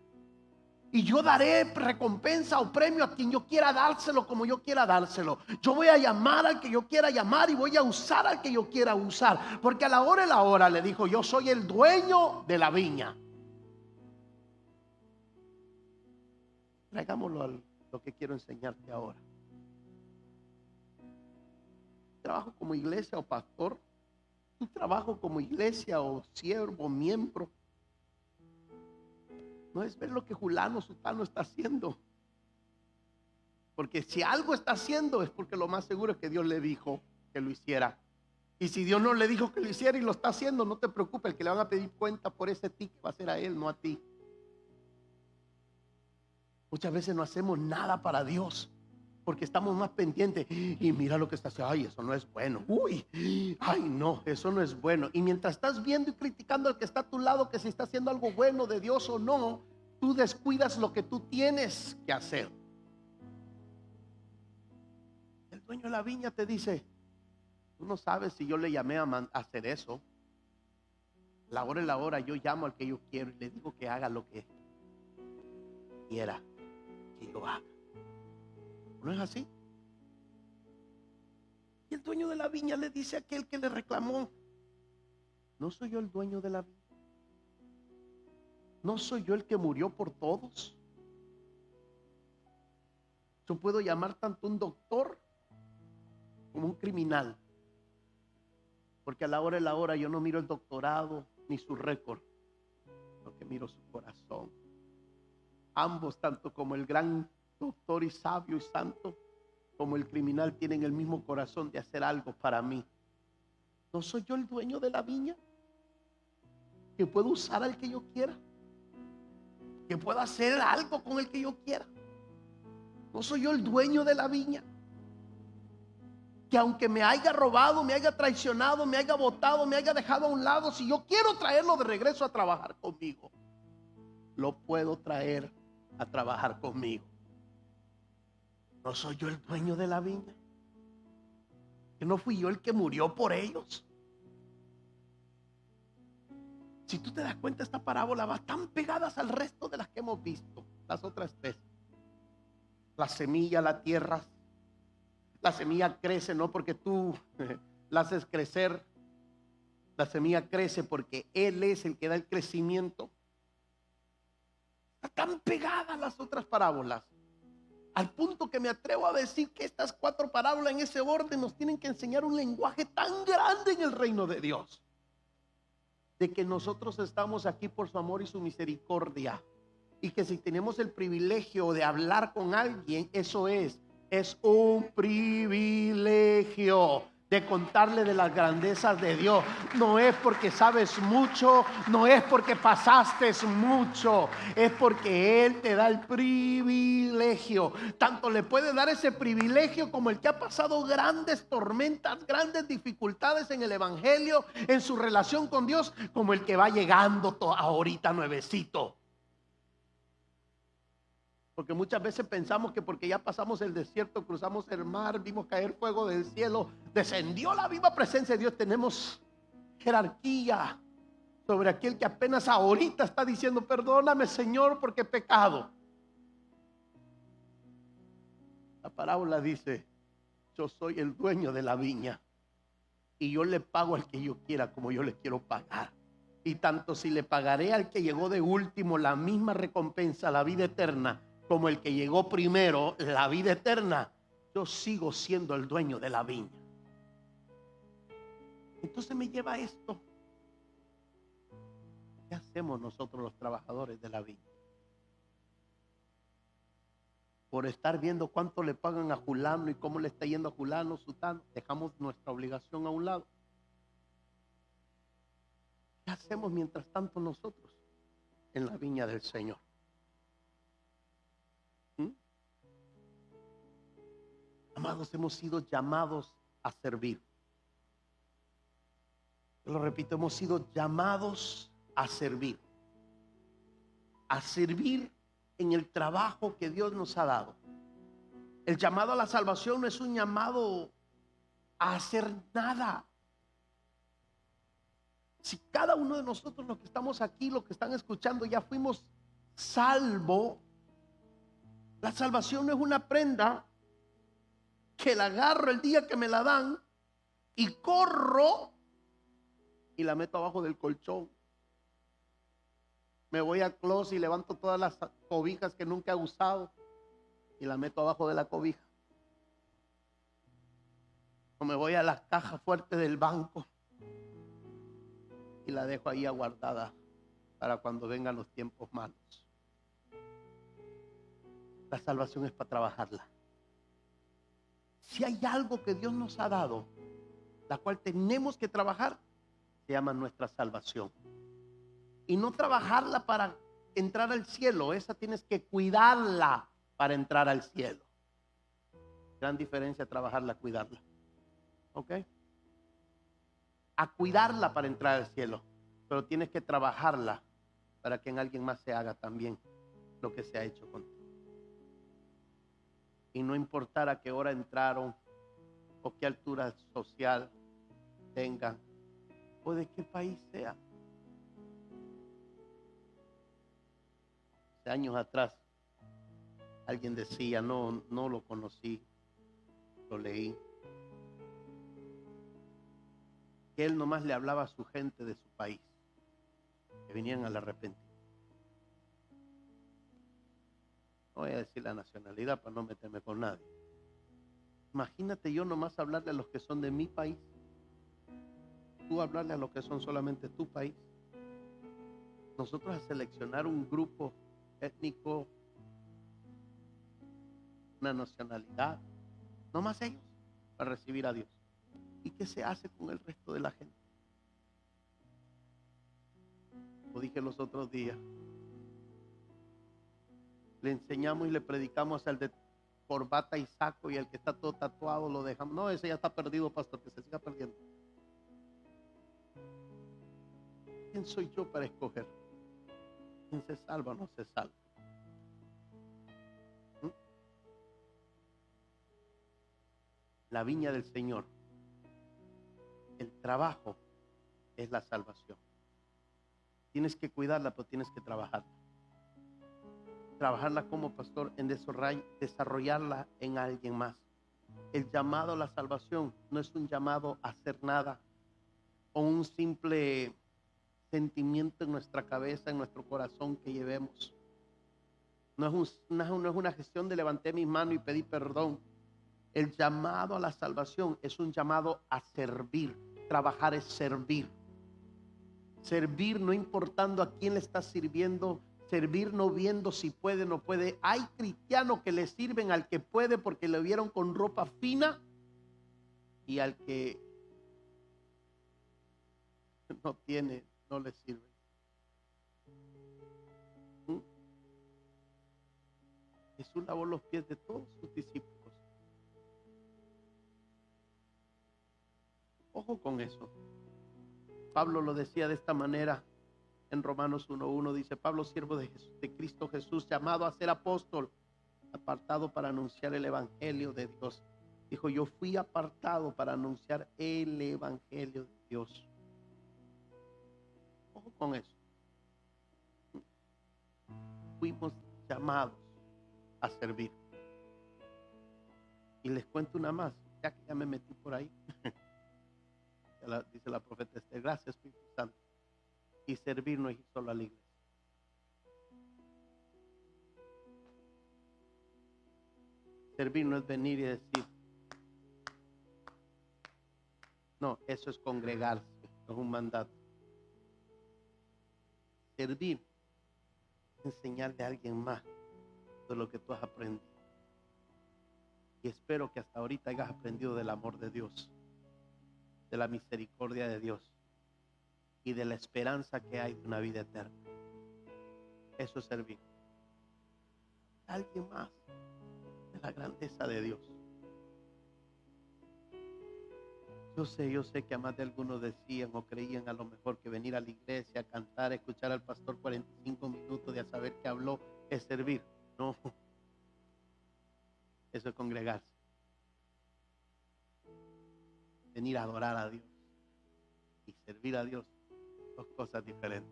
Y yo daré recompensa o premio a quien yo quiera dárselo, como yo quiera dárselo. Yo voy a llamar al que yo quiera llamar y voy a usar al que yo quiera usar. Porque a la hora le dijo, yo soy el dueño de la viña. Traigámoslo a lo que quiero enseñarte ahora. Trabajo como iglesia o pastor. Tu trabajo como iglesia o siervo, miembro, no es ver lo que fulano, sutano está haciendo. Porque si algo está haciendo es porque lo más seguro es que Dios le dijo que lo hiciera. Y si Dios no le dijo que lo hiciera y lo está haciendo, no te preocupes, el que le van a pedir cuenta por ese tic va a ser a él, no a ti. Muchas veces no hacemos nada para Dios porque estamos más pendientes. Y mira lo que está haciendo. Ay, eso no es bueno. Uy, ay, no, eso no es bueno. Y mientras estás viendo y criticando al que está a tu lado, que si está haciendo algo bueno de Dios o no, tú descuidas lo que tú tienes que hacer. El dueño de la viña te dice, tú no sabes si yo le llamé a hacer eso. La hora yo llamo al que yo quiero y le digo que haga lo que quiera que yo haga. ¿No es así? Y el dueño de la viña le dice a aquel que le reclamó, ¿no soy yo el dueño de la viña? ¿No soy yo el que murió por todos? Yo puedo llamar tanto un doctor como un criminal, porque a la hora yo no miro el doctorado ni su récord, lo que miro su corazón. Ambos, tanto como el gran doctor y sabio y santo, como el criminal, tienen el mismo corazón de hacer algo para mí. ¿No soy yo el dueño de la viña? Que puedo usar al que yo quiera, que pueda hacer algo con el que yo quiera. ¿No soy yo el dueño de la viña? Que aunque me haya robado, me haya traicionado, me haya botado, me haya dejado a un lado, si yo quiero traerlo de regreso a trabajar conmigo, lo puedo traer a trabajar conmigo. ¿No soy yo el dueño de la viña? ¿Que no fui yo el que murió por ellos? Si tú te das cuenta, esta parábola va tan pegadas al resto de las que hemos visto las otras veces. La semilla, la tierra. La semilla crece no porque tú la haces crecer. La semilla crece porque Él es el que da el crecimiento. Está tan pegada a las otras parábolas, al punto que me atrevo a decir que estas 4 parábolas en ese orden nos tienen que enseñar un lenguaje tan grande en el reino de Dios, de que nosotros estamos aquí por su amor y su misericordia, y que si tenemos el privilegio de hablar con alguien, eso es un privilegio de contarle de las grandezas de Dios. No es porque sabes mucho, no es porque pasaste mucho, es porque Él te da el privilegio. Tanto le puede dar ese privilegio como el que ha pasado grandes tormentas, grandes dificultades en el evangelio, en su relación con Dios, como el que va llegando ahorita nuevecito. Porque muchas veces pensamos que porque ya pasamos el desierto, cruzamos el mar, vimos caer fuego del cielo, descendió la viva presencia de Dios, tenemos jerarquía sobre aquel que apenas ahorita está diciendo, perdóname Señor porque he pecado. La parábola dice, yo soy el dueño de la viña y yo le pago al que yo quiera como yo le quiero pagar. Y tanto si le pagaré al que llegó de último la misma recompensa, la vida eterna, como el que llegó primero, la vida eterna, yo sigo siendo el dueño de la viña. Entonces me lleva a esto. ¿Qué hacemos nosotros los trabajadores de la viña? Por estar viendo cuánto le pagan a fulano y cómo le está yendo a fulano, sutano, dejamos nuestra obligación a un lado. ¿Qué hacemos mientras tanto nosotros en la viña del Señor? Amados, hemos sido llamados a servir. Yo lo repito, hemos sido llamados a servir. A servir en el trabajo que Dios nos ha dado. El llamado a la salvación no es un llamado a hacer nada. Si cada uno de nosotros, los que estamos aquí, los que están escuchando, ya fuimos salvos, la salvación no es una prenda que la agarro el día que me la dan y corro y la meto abajo del colchón. Me voy al closet y levanto todas las cobijas que nunca he usado y la meto abajo de la cobija. O me voy a las cajas fuertes del banco y la dejo ahí aguardada para cuando vengan los tiempos malos. La salvación es para trabajarla. Si hay algo que Dios nos ha dado, la cual tenemos que trabajar, se llama nuestra salvación. Y no trabajarla para entrar al cielo, esa tienes que cuidarla para entrar al cielo. Gran diferencia trabajarla, cuidarla. ¿Ok? A cuidarla para entrar al cielo, pero tienes que trabajarla para que en alguien más se haga también lo que se ha hecho contigo. Y no importar a qué hora entraron o qué altura social tengan o de qué país sea. Hace años atrás alguien decía, no lo conocí, lo leí, que él nomás le hablaba a su gente de su país, que venían al arrepentimiento. No voy a decir la nacionalidad para no meterme con nadie. Imagínate yo nomás hablarle a los que son de mi país, tú hablarle a los que son solamente tu país. Nosotros a seleccionar un grupo étnico, una nacionalidad, nomás ellos, para recibir a Dios. ¿Y qué se hace con el resto de la gente? Lo dije los otros días. Le enseñamos y le predicamos al de corbata y saco, y el que está todo tatuado lo dejamos. No, ese ya está perdido, pastor, que se siga perdiendo. ¿Quién soy yo para escoger quién se salva o no se salva? La viña del Señor, el trabajo es la salvación. Tienes que cuidarla, pero tienes que trabajarla. Trabajarla como pastor, en desarrollarla en alguien más. El llamado a la salvación no es un llamado a hacer nada o un simple sentimiento en nuestra cabeza, en nuestro corazón que llevemos. No es una gestión de levanté mis manos y pedí perdón. El llamado a la salvación es un llamado a servir. Trabajar es servir. Servir no importando a quién le estás sirviendo. Servir no viendo si puede o no puede. Hay cristianos que le sirven al que puede porque le vieron con ropa fina, y al que no tiene, no le sirve. Jesús lavó los pies de todos sus discípulos. Ojo con eso. Pablo lo decía de esta manera en Romanos 1:1. Dice: Pablo, siervo de Cristo Jesús, llamado a ser apóstol, apartado para anunciar el evangelio de Dios. Dijo: yo fui apartado para anunciar el evangelio de Dios. Ojo con eso. Fuimos llamados a servir. Y les cuento una más, ya que ya me metí por ahí. Dice la profeta Esther: gracias, Espíritu Santo. Y servir no es ir solo a la iglesia. Servir no es venir y decir. No, eso es congregarse, no es un mandato. Servir es enseñarle a alguien más de lo que tú has aprendido. Y espero que hasta ahorita hayas aprendido del amor de Dios, de la misericordia de Dios y de la esperanza que hay de una vida eterna. Eso es servir. Alguien más de la grandeza de Dios. Yo sé que a más de algunos decían o creían a lo mejor que venir a la iglesia, a cantar, a escuchar al pastor 45 minutos de a saber que habló es servir. No. Eso es congregarse. Venir a adorar a Dios y servir a Dios. Dos cosas diferentes.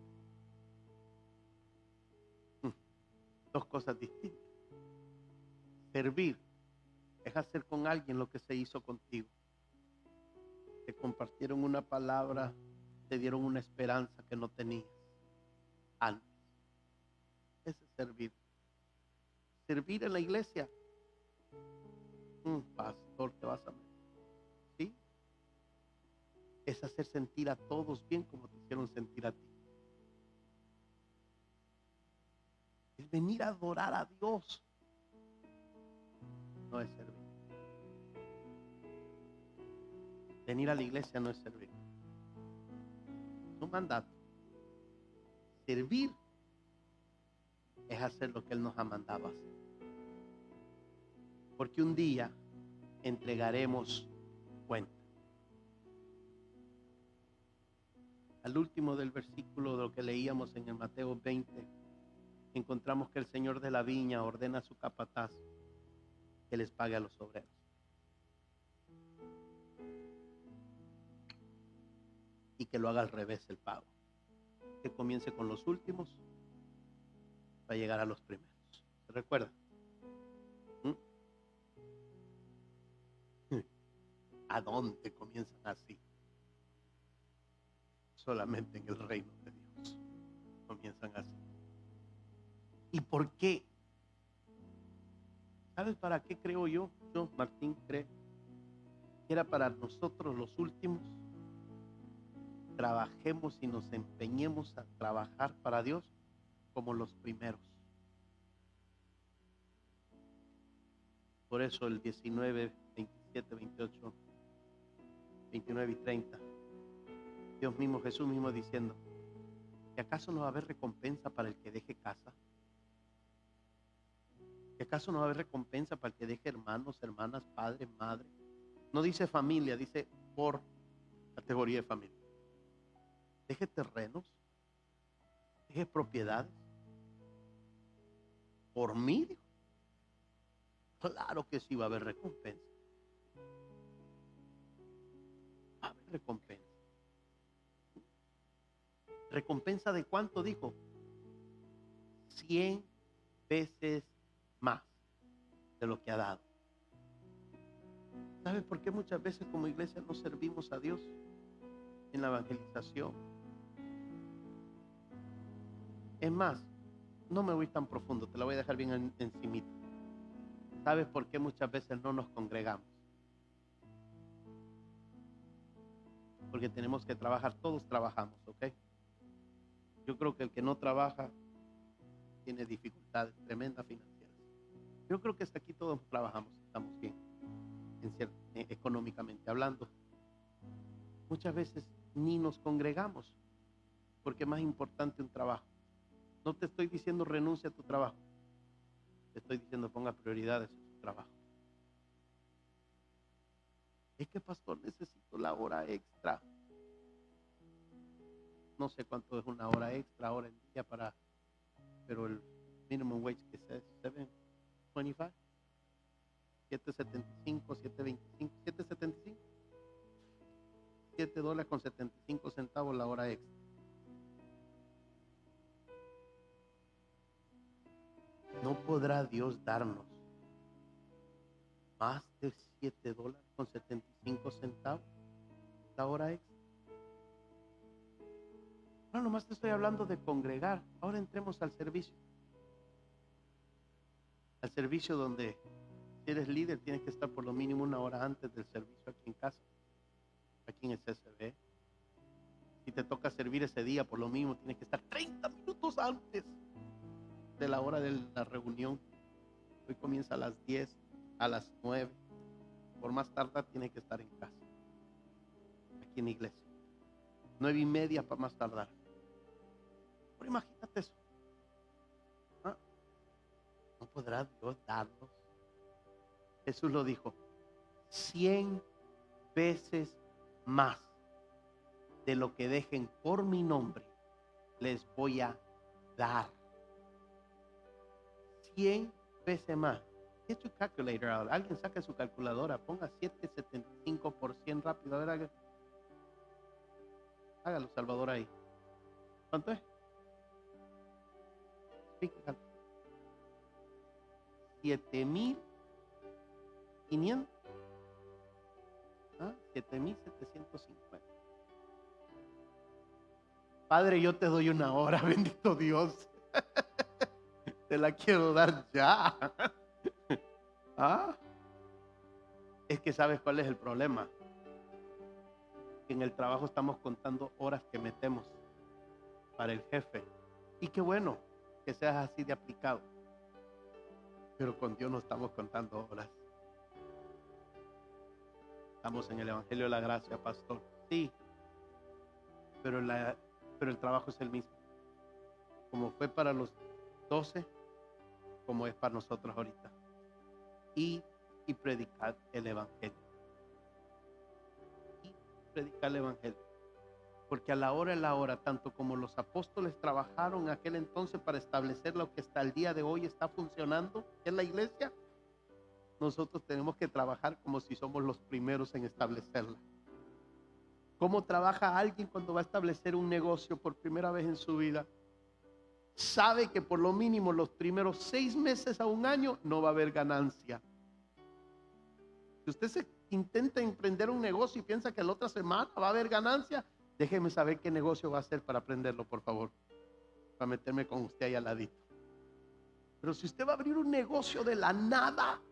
Dos cosas distintas. Servir es hacer con alguien lo que se hizo contigo. Te compartieron una palabra, te dieron una esperanza que no tenías antes. Ese es servir. Servir en la iglesia. Pastor, te vas a meter. ¿Sí? Es hacer sentir a todos bien como te hicieron sentir a ti. Es venir a adorar a Dios. No es servir. Venir a la iglesia no es servir. Es un mandato. Servir es hacer lo que Él nos ha mandado hacer. Porque un día entregaremos cuenta. Al último del versículo de lo que leíamos en el Mateo 20, encontramos que el Señor de la viña ordena a su capataz que les pague a los obreros. Y que lo haga al revés el pago. Que comience con los últimos para llegar a los primeros. ¿Se recuerda? ¿A dónde comienzan así? Solamente en el reino de Dios comienzan así. ¿Y por qué? ¿Sabes para qué creo yo? Yo, Martín, creo que era para nosotros los últimos. Trabajemos y nos empeñemos a trabajar para Dios como los primeros. Por eso el 19, 27, 28, 29 y 30, Dios mismo, Jesús mismo diciendo, ¿que acaso no va a haber recompensa para el que deje casa? ¿Que acaso no va a haber recompensa para el que deje hermanos, hermanas, padres, madre? No dice familia, dice por categoría de familia. Deje terrenos, deje propiedades. Por mí, dijo. Claro que sí va a haber recompensa. Va a haber recompensa. ¿Recompensa de cuánto? Dijo 100 veces más de lo que ha dado. ¿Sabes por qué muchas veces como iglesia no servimos a Dios en la evangelización? Es más, no me voy tan profundo, te la voy a dejar bien encimita. ¿Sabes por qué muchas veces no nos congregamos? Porque tenemos que trabajar, todos trabajamos, ¿ok? Yo creo que el que no trabaja tiene dificultades tremendas financieras. Yo creo que hasta aquí todos trabajamos, estamos bien, económicamente hablando. Muchas veces ni nos congregamos, porque es más importante un trabajo. No te estoy diciendo renuncia a tu trabajo, te estoy diciendo ponga prioridades en tu trabajo. Es que, pastor, necesito la hora extra. No sé cuánto es una hora extra ahora en día pero el minimum wage que es $7.25, $7.75, $7.25, $7.75, $7.75 la hora extra. ¿No podrá Dios darnos más de $7.75 la hora extra? No, nomás te estoy hablando de congregar. Ahora entremos al servicio. Al servicio donde si eres líder tienes que estar por lo mínimo una hora antes del servicio aquí en casa, aquí en el CCB. Si te toca servir ese día, por lo mínimo tienes que estar 30 minutos antes de la hora de la reunión. Hoy comienza a las 10, a las 9. Por más tardar tienes que estar en casa, aquí en la iglesia. 9:30 para más tardar. Pero imagínate eso. ¿Ah? ¿No podrá Dios darnos? Jesús lo dijo, 100 veces más de lo que dejen por mi nombre les voy a dar. 100 veces más. Get your calculator out. Alguien saque su calculadora. Ponga 7.75% rápido. A ver, hágalo, Salvador, ahí. ¿Cuánto es? 7.500. 7.750. Padre, yo te doy una hora, bendito Dios. Te la quiero dar ya. ¿Ah? Es que sabes cuál es el problema. Que en el trabajo estamos contando horas que metemos para el jefe. Y qué bueno que seas así de aplicado. Pero con Dios no estamos contando horas. Estamos en el Evangelio de la Gracia, pastor. Sí, pero el trabajo es el mismo. Como fue para los 12, como es para nosotros ahorita. Y predicar el Evangelio. Y predicar el Evangelio. Porque a la hora, tanto como los apóstoles trabajaron en aquel entonces para establecer lo que hasta el día de hoy está funcionando, que es la iglesia, nosotros tenemos que trabajar como si somos los primeros en establecerla. ¿Cómo trabaja alguien cuando va a establecer un negocio por primera vez en su vida? Sabe que por lo mínimo los primeros 6 meses a un año no va a haber ganancia. Si usted se intenta emprender un negocio y piensa que la otra semana va a haber ganancia, déjeme saber qué negocio va a hacer para aprenderlo, por favor, para meterme con usted ahí al ladito. Pero si usted va a abrir un negocio de la nada,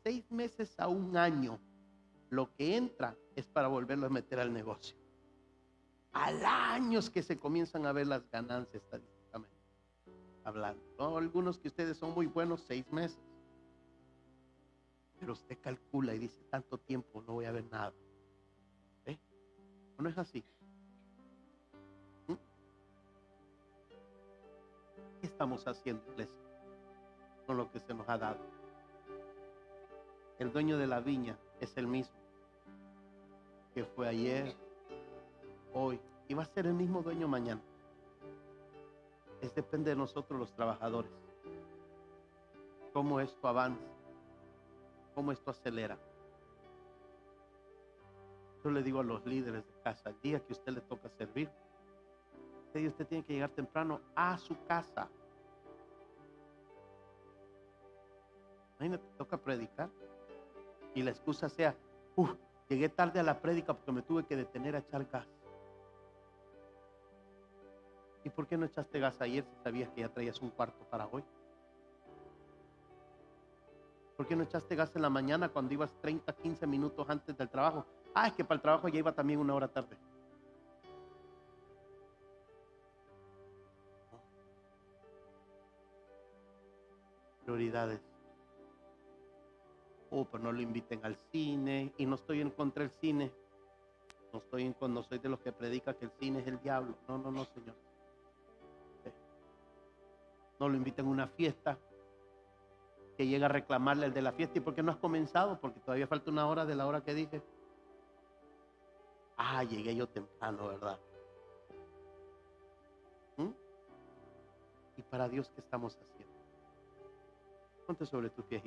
6 meses a un año, lo que entra es para volverlo a meter al negocio. Al año es que se comienzan a ver las ganancias estadísticamente hablando, ¿no? Algunos que ustedes son muy buenos, 6 meses. Pero usted calcula y dice, tanto tiempo no voy a ver nada. ¿Eh? ¿No es así? ¿Qué estamos haciendo, iglesia, con lo que se nos ha dado? El dueño de la viña es el mismo que fue ayer, hoy, y va a ser el mismo dueño mañana. Depende de nosotros los trabajadores. Cómo esto avanza, cómo esto acelera. Yo le digo a los líderes de casa, el día que usted le toca servir, usted tiene que llegar temprano a su casa. Imagínate, toca predicar y la excusa sea, llegué tarde a la prédica porque me tuve que detener a echar gas. ¿Y por qué no echaste gas ayer si sabías que ya traías un cuarto para hoy? ¿Por qué no echaste gas en la mañana cuando ibas 30, 15 minutos antes del trabajo? Es que para el trabajo ya iba también 1 hora tarde. Prioridades. Pero no lo inviten al cine. Y no estoy en contra del cine. No soy de los que predica que el cine es el diablo. No, señor. No lo inviten a una fiesta, que llega a reclamarle al de la fiesta. ¿Y por qué no has comenzado? Porque todavía falta 1 hora de la hora que dije. Llegué yo temprano, ¿verdad? ¿Y para Dios qué estamos haciendo? Ponte sobre tus pies.